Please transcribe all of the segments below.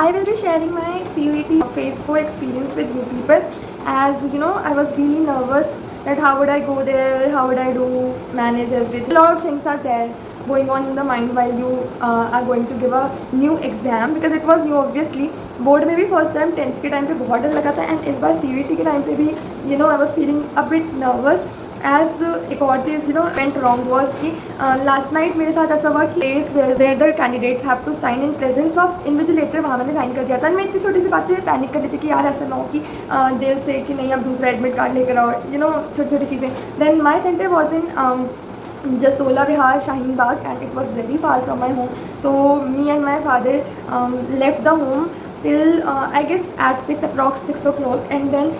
I will be sharing my CUET phase 4 experience with you people. As you know, I was really nervous that how would I go there, how would I do, manage everything. A lot of things are there going on in the mind while you are going to give a new exam, because it was new obviously. Board में भी first time 10th के time पे बहुत डर लगा था, and इस बार CUET के टाइम पे भी I was feeling a bit nervous. As एक और चीज़ वेंट रॉन्ग वॉज कि लास्ट नाइट मेरे साथ ऐसा हुआ कि place where the candidates have to sign in presence of invigilator, वहाँ मैंने साइन कर दिया था. मैं इतनी छोटी सी बात पे पैनिक कर रही थी कि यार ऐसा ना हो कि दिल से कि नहीं अब दूसरा एडमिट कार्ड लेकर आओ, छोटी छोटी चीज़ें. Then my centre was in Jasola Vihar, Shaheen Bagh, and it was very far from my home. So me and my father left the home till I guess at 6 o'clock, and then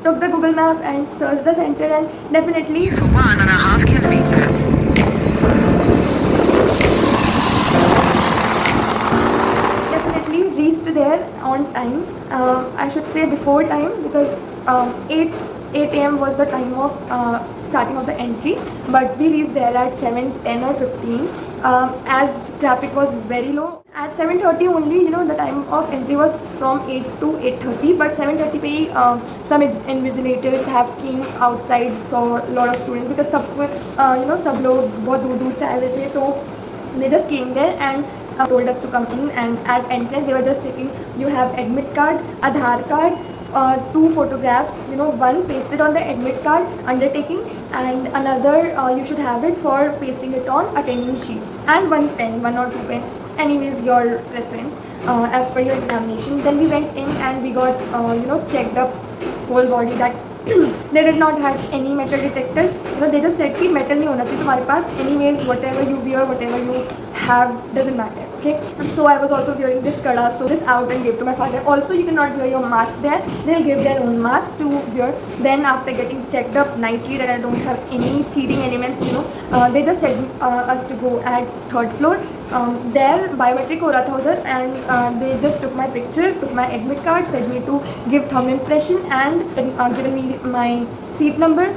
took the Google map and searched the center, and definitely for 1.5 kilometers. definitely reached there on time. I should say before time, because 8 a.m. was the time of starting of the entry, but we reached there at 7:10 or 15 as traffic was very low. At 7:30 only, the time of entry was from 8 to 8:30, but 7:30 पे some invigilators have came outside, saw a lot of students, because सब लोग बहुत दूर दूर से आए हुए थे, तो they just came there and told us to come in, and at entrance they were just checking you have admit card, Aadhaar card, 2 photographs, one pasted on the admit card undertaking, and another you should have it for pasting it on attendance sheet, and 1 pen, 1 or 2 pen, anyways your preference as per your examination. Then we went in and we got checked up whole body, that they did not have any metal detector. They just said कि metal नहीं होना चाहिए तुम्हारे पास, anyways whatever you wear, whatever you have doesn't matter. Okay, so I was also wearing this kada, so this out and gave to my father. Also, you cannot wear your mask there, they'll give their own mask to wear. Then after getting checked up nicely that I don't have any cheating elements, they just said us to go at 3rd floor. There biometric हो रहा था उधर, and they just took my picture, took my admit card, said me to give thumb impression, and given me my seat number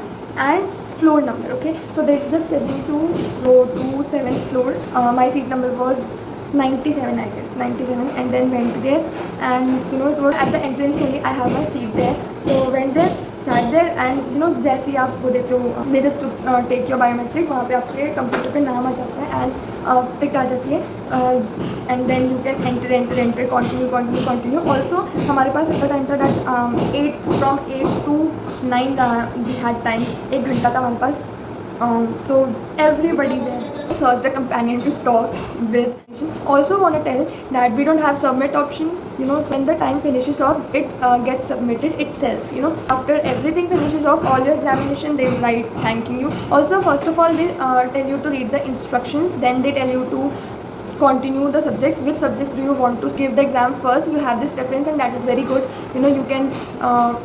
and floor number. Okay, so they just said me to go to 7th floor. My seat number was 97, I guess 97, and then went there, and it was at the entrance only. I have my seat there, so went there, sat there, and जैसे ही आप वो देते हो, they just take your biometric, वहाँ पे आपके computer पे नाम आ जाता है, and टिक आ जाती है, and then you can enter, continue. Also हमारे पास ऐसा टाइम था that from 8 to 9 we had time, 1 घंटा था हमारे पास. So everybody there searched a companion to talk with. Also want to tell that we don't have submit option. So when the time finishes off, it gets submitted itself. After everything finishes off, all your examination, they write thanking you. Also, first of all, they tell you to read the instructions. Then they tell you to continue the subjects. Which subjects do you want to give the exam first? You have this preference, and that is very good. You can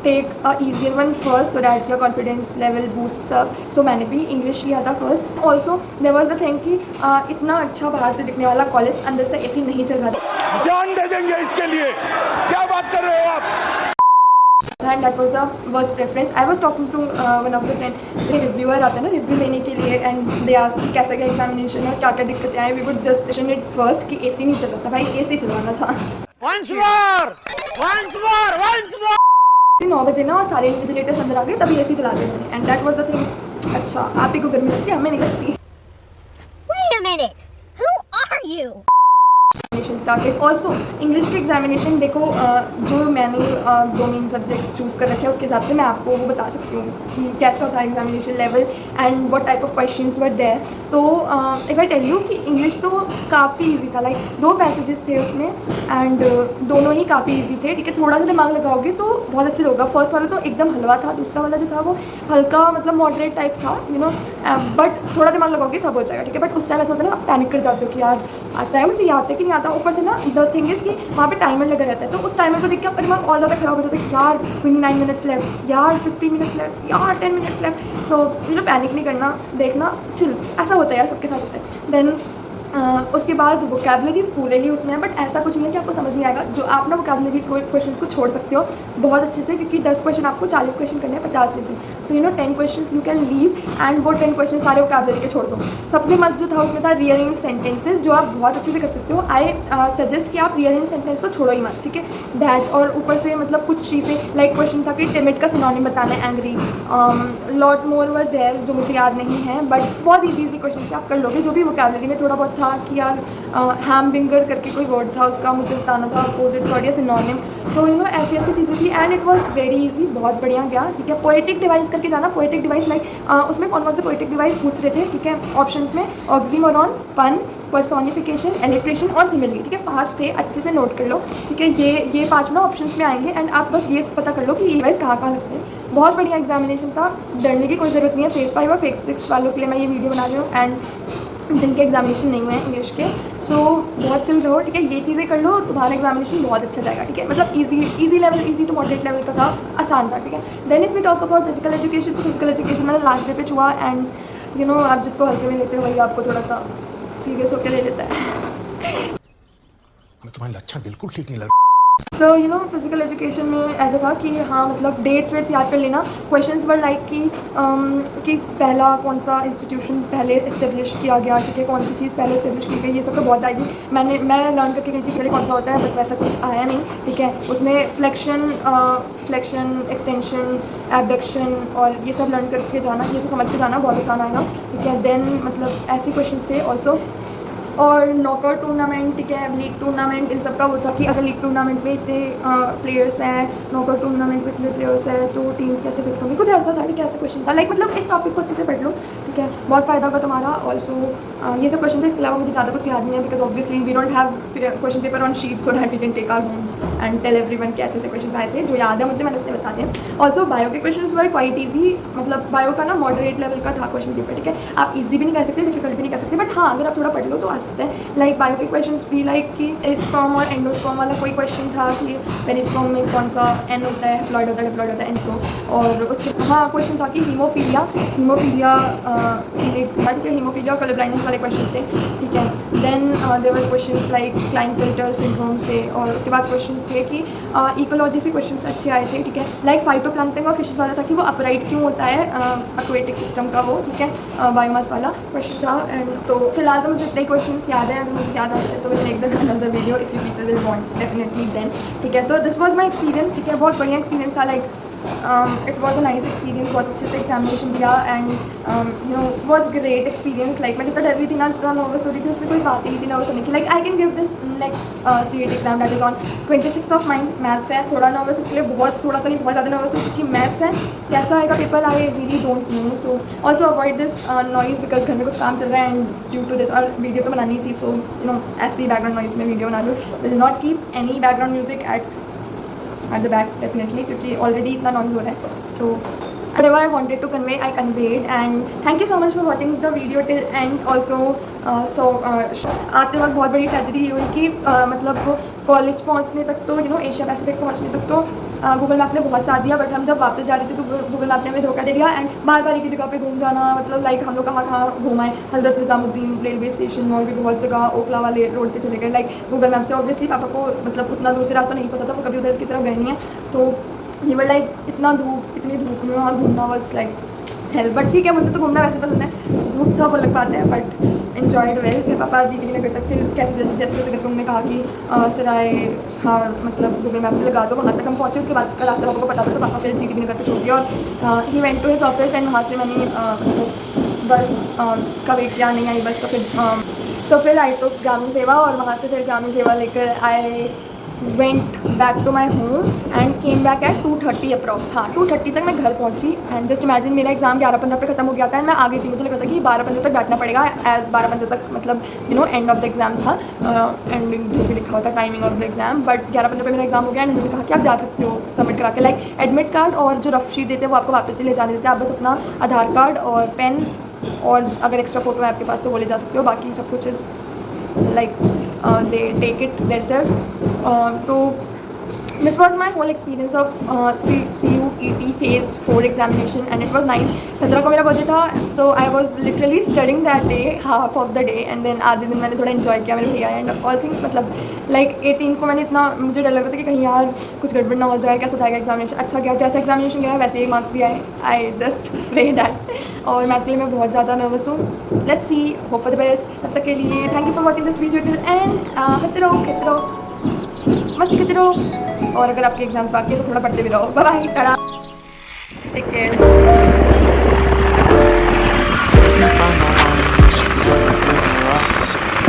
take a easier one first, so that your confidence level boosts up. So मैंने भी English लिया था first. Also there was the thing कि इतना अच्छा बाहर से दिखने वाला कॉलेज अंदर से ऐसी नहीं चल रहा था. जान दे देंगे इसके लिए, क्या बात कर रहे हो आप? And that was the worst preference. I was talking to one of the friends, reviewer आते हैं ना रिव्यू लेने के लिए, and they asked कि कैसा क्या एग्जामिनेशन है, क्या क्या दिक्कतें आई. We would just question it first कि AC नहीं चल रहा था. भाई AC चलवाना था. Once more! 9 बजे ना, और सारे इन्विजिलेटर्स अंदर आ गए, तभी AC चला देते हैं. And that was the thing. अच्छा, आप ही को गर्मी लगती है, हमें नहीं लगती. Wait a minute! Who are you? Started. Also English के एग्जामिनेशन देखो, जो मैंने 2 मेन सब्जेक्ट्स चूज़ कर रखे हैं उसके हिसाब से मैं आपको वो बता सकती हूँ कि कैसा था examination level and what type of questions were there. तो इफ़ आई टेल यू कि इंग्लिश तो काफ़ी इजी था. लाइक 2 पैसेजेस थे उसमें, एंड दोनों ही काफ़ी इजी थे. ठीक है, थोड़ा सा दिमाग लगाओगे तो बहुत अच्छे होगा. फर्स्ट वाला तो एकदम हलवा था, दूसरा वाला जो था वो हल्का मतलब मॉडरेट टाइप था, बट थोड़ा दिमाग लगाओगे सब हो जाएगा. ठीक है, बट उस टाइम ऐसा होता है ना, आप पैनिक कर जाते हो कि यार आता है मुझे, ये आता है कि नहीं आता. ऊपर से ना द थिंग इज़ कि वहाँ पे टाइमर लगा रहता है, तो उस टाइमर को देख के आपका दिमाग और ज़्यादा खराब हो जाता है. यार 29 मिनट्स लेफ्ट, यार 15 मिनट्स लेफ्ट, यार 10 मिनट्स लेफ्ट. सो पैनिक नहीं करना, देखना, चिल. ऐसा होता है यार, सबके साथ होता है. देन उसके बाद वोकेबलरी पूरे ही उसमें है, बट ऐसा कुछ नहीं है कि आपको समझ नहीं आएगा। जो आप ना वोकेबलरी क्वेश्चन को छोड़ सकते हो बहुत अच्छे से, क्योंकि 10 क्वेश्चन आपको 40 क्वेश्चन करने हैं 50 में से। सो 10 question you can leave and वो 10 क्वेश्चन सारे वोकेबलरी के छोड़ दो। सबसे मस्त जो था उसमें था रियरिंग सेंटेंसेज, जो आप बहुत अच्छे से कर सकते हो। आई सजेस्ट कि आप रियरिंग सेंटेंस को छोड़ो ही मत, ठीक है, दैट। और ऊपर से मतलब कुछ चीज़ें लाइक क्वेश्चन था कि टिमिड का सिनोनिम बताना है, angry, lot more were there, जो मुझे याद नहीं है, बट बहुत ईजी क्वेश्चन थे, आप कर लोगे। जो भी वोकेबलरी में थोड़ा बहुत था कि यार हैमबिंगर करके कोई वर्ड था, उसका मुझे बताना था अपोजिट वर्ड या सिनोनिम। सो ऐसी ऐसी चीज़ें थी and it was very easy, बहुत बढ़िया गया, ठीक है। पोएटिक डिवाइस करके जाना, पोएटिक डिवाइस लाइक उसमें कौन कौन से पोएटिक डिवाइस पूछ रहे थे, ठीक है। ऑप्शंस में ऑक्सीमोरॉन, पन, पर्सोनिफिकेशन, एलिट्रेशन और सिमिलरी, ठीक है। 5 थे, अच्छे से नोट कर लो, ठीक है। ये 5 ना ऑप्शंस में आएंगे एंड आप बस ये पता कर लो कि ये डिवाइस कहाँ कहाँ लगते हैं। बहुत बढ़िया एग्जामिनेशन था, डरने की कोई ज़रूरत नहीं है। फेज़ 5 और फेज़ 6 वालों के लिए मैं ये वीडियो बना रही हूँ एंड जिनके एग्जामिनेशन नहीं हुए हैं इंग्लिश के, सो बहुत चिल रहो, ठीक है। ये चीज़ें कर लो, तुम्हारा एग्जामिनेशन बहुत अच्छा जाएगा, ठीक है। मतलब easy level, easy to moderate level का था, आसान था, ठीक है। Then if we talk about physical education, तो फिजिकल एजुकेशन मैंने लास्ट डे पे छुआ एंड आप जिसको हल्के में लेते हो वही आपको थोड़ा सा सीरियस होकर ले लेता है। तुम्हारे लक्षण बिल्कुल ठीक नहीं लग। सो फिजिकल एजुकेशन में ऐसा था कि हाँ मतलब डेट्स वेट्स याद कर लेना। क्वेश्चंस वर लाइक कि पहला कौन सा इंस्टीट्यूशन पहले इस्टेब्लिश किया गया, ठीक है, कौन सी चीज़ पहले इस्टेब्लिश की गई, ये सब तो बहुत आएगी। मैं लर्न करके गई थी पहले कौन सा होता है, बट वैसा कुछ आया नहीं, ठीक है। उसमें फ्लेक्शन, एक्सटेंशन, एबडक्शन और ये सब लर्न करके जाना, ये सब समझ के जाना, बहुत आसान आएगा, ठीक है। देन मतलब ऐसे क्वेश्चन थे ऑल्सो। और नॉकआउट टूर्नामेंट, ठीक है, लीग टूर्नामेंट, इन सब का वो था कि अगर लीग टूर्नामेंट में इतने प्लेयर्स हैं, नॉकआउट टूर्नामेंट में इतने प्लेयर्स हैं, तो टीम्स कैसे फिक्स होंगी, कुछ ऐसा था, ठीक है। ऐसा क्वेश्चन था लाइक मतलब इस टॉपिक को अच्छे से पढ़ लो, ठीक है, बहुत फ़ायदा होगा तुम्हारा। ऑल्सो ये सब क्वेश्चन थे, इसके अलावा मुझे ज़्यादा कुछ याद नहीं है, because obviously we don't have question paper on sheet, so that we can take our homes and tell everyone कि ऐसे क्वेश्चन आए थे। जो याद है मुझे, मैंने अपने बता दिए। ऑल्सो बायो के क्वेश्चन वर क्वाइट ईजी, मतलब बायो का ना मॉडरेट लेवल का था क्वेश्चन पेपर, ठीक है। आप ईजी भी नहीं कह सकते, डिफिकल्ट भी नहीं कह सकते, बट हाँ अगर आप थोड़ा पढ़ लो तो आ सकता है। लाइक बायो के क्वेश्चंस भी लाइक कि स्पर्म और एंडोस्पर्म वाला कोई क्वेश्चन था कि पेरिस्पर्म में कौन सा एन होता है, हैप्लॉइड होता है, डिप्लॉइड होता है, एंसो। और उसके हाँ क्वेश्चन था कि हीमोफीलिया एक, ठीक है, हीमोफीलिया और कलर ब्लाइंडनेस वाले क्वेश्चन थे, ठीक है। Then there were questions like Klinefelter syndrome से, और उसके बाद क्वेश्चन थे कि इकोलॉजी से क्वेश्चन अच्छे आए थे, ठीक है। लाइक फाइटोप्लैंक्टन और फिशेस वाला था कि वो अपराइट क्यों होता है, एक्वेटिक सिस्टम का वो, ठीक है, बायोमास वाला क्वेश्चन था। एंड तो फिलहाल तो मुझे इतने क्वेश्चन याद है, अगर मुझे याद आते हैं तो will make the another video if you people will want definitely then, ठीक है। तो दिस वाज माय एक्सपीरियंस, ठीक है, बहुत बढ़िया एक्सपीरियंस था। Like it was a nice experience, बहुत अच्छे से एग्जामिनेशन दिया and was great experience. Like मैं जितना डर रही थी ना, इतना नर्वस हो रही थी, उसमें कोई बात ही नहीं थी नर्वस होने की। Like I can give this next CET exam that is on 26 of my. Maths है, थोड़ा नर्वस इसके लिए, बहुत थोड़ा तो नहीं, बहुत ज़्यादा नर्वस है क्योंकि मैथ्स है। कैसा आएगा paper I really don't know. So also avoid this noise because घर में कुछ काम चल रहा है एंड ड्यू टू दिस, और वीडियो तो बनानी थी, सो ऐसी बैकग्राउंड नॉइज़ में वीडियो बना लूँ। Will not keep any background music at the back definitely, क्योंकि ऑलरेडी इतना नॉइज़ हो रहा है। सो whatever I wanted to convey, I conveyed, and thank you so much for watching the video till end also. आते वक्त बहुत बड़ी tragedy ये हुई कि मतलब कॉलेज पहुंचने तक तो एशिया पैसिफिक पहुंचने तक तो गूगल मैप ने बहुत साथ दिया, बट हम जब वापस जा रहे थे तो गूगल मैप ने हमें धोखा दे दिया एंड बार बार एक ही जगह पे घूम जाना। मतलब लाइक हम लोग कहाँ घूमाए, हज़रत निज़ामुद्दीन रेलवे स्टेशन और भी बहुत जगह, ओखला वाले रोड पे चले गए। लाइक गूगल मैप से ऑब्वियसली पापा को मतलब उतना दूर से रास्ता नहीं पता था, वो कभी उधर की तरफ गए नहीं है, तो ये वर लाइक इतनी धूप में वहाँ घूमना वॉज लाइक हेल्प। बट ठीक है, मुझे तो घूमना वैसे पसंद है, धूप था वो अलग बात है, बट इन्जॉयड वेल। फिर पापा GTV नगर तक, फिर जैसे करके उन्होंने कहा कि सराय, हाँ मतलब गूगल मैप में लगा दो, वहाँ तक हम पहुँचे। उसके बाद रास्ता पापा को पता था, तो पापा फिर GTV नगर पर छोड़ दिया और he went to his office and वहाँ से मैंने बस का वेट किया, नहीं आई बस। तो फिर आई तो ग्रामीण सेवा, और वहाँ से फिर ग्रामीण सेवा लेकर I went back to my home and came back at 2:30 approx. हाँ 2:30 तक मैं घर पहुँची एंड जस्ट इमेजिन मेरा एग्जाम 11:15 पे खत्म हो गया था एंड मैं आ गई थी। मुझे लगा था कि 12:15 तक बैठना पड़ेगा, एज 12:15 तक मतलब एंड ऑफ द एग्जाम था एंड जो भी लिखा हुआ था timing of the exam, but 11:15 पे मेरा एग्जाम हो गया एंड उन्होंने कहा कि आप जा सकते हो सबमिट करा के। लाइक एडमिट कार्ड और जो रफ शीट देते हैं वो आपको वापस ले जाने देते हैं, आप बस अपना आधार कार्ड और पेन और अगर एक्स्ट्रा फोटो है आपके पास तो वो ले जा सकते हो, बाकी सब कुछ is like they take it their selves. तो this was my whole experience of CUET phase 4 examination and it was nice. 17 को मेरा बर्थडे था, so I was literally studying that day half of the day and then आधे दिन मैंने थोड़ा enjoy किया मेरे भैया and all things. मतलब like 18 को मैंने इतना मुझे डर लग रहा था कि कहीं यार कुछ गड़बड़ ना हो जाए, कैसा जाएगा एग्जामिनेशन. अच्छा गया, जैसा एग्जामिनेशन गया वैसे ही मार्क्स भी आए. I just pray that. और मैथ्स के लिए मैं बहुत ज़्यादा नर्वस हूँ. Let's see, hope for the best. तब तक के लिए thank you for watching this video till and. हंसते रहो, खेलते रहो, मस्ती करते रहो और अगर आपके एग्जाम्स बाकी है तो थोड़ा पढ़ते भी रहो. Bye bye, tata, take care. If you find the one, you should never give her up.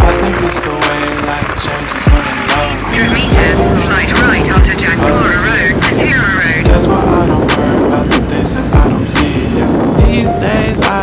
I think it's the way life changes when in love. 100 meters, slide right onto Jagbora Road, Masira Road. That's why I don't worry about the things that I don't see. Yeah. These days I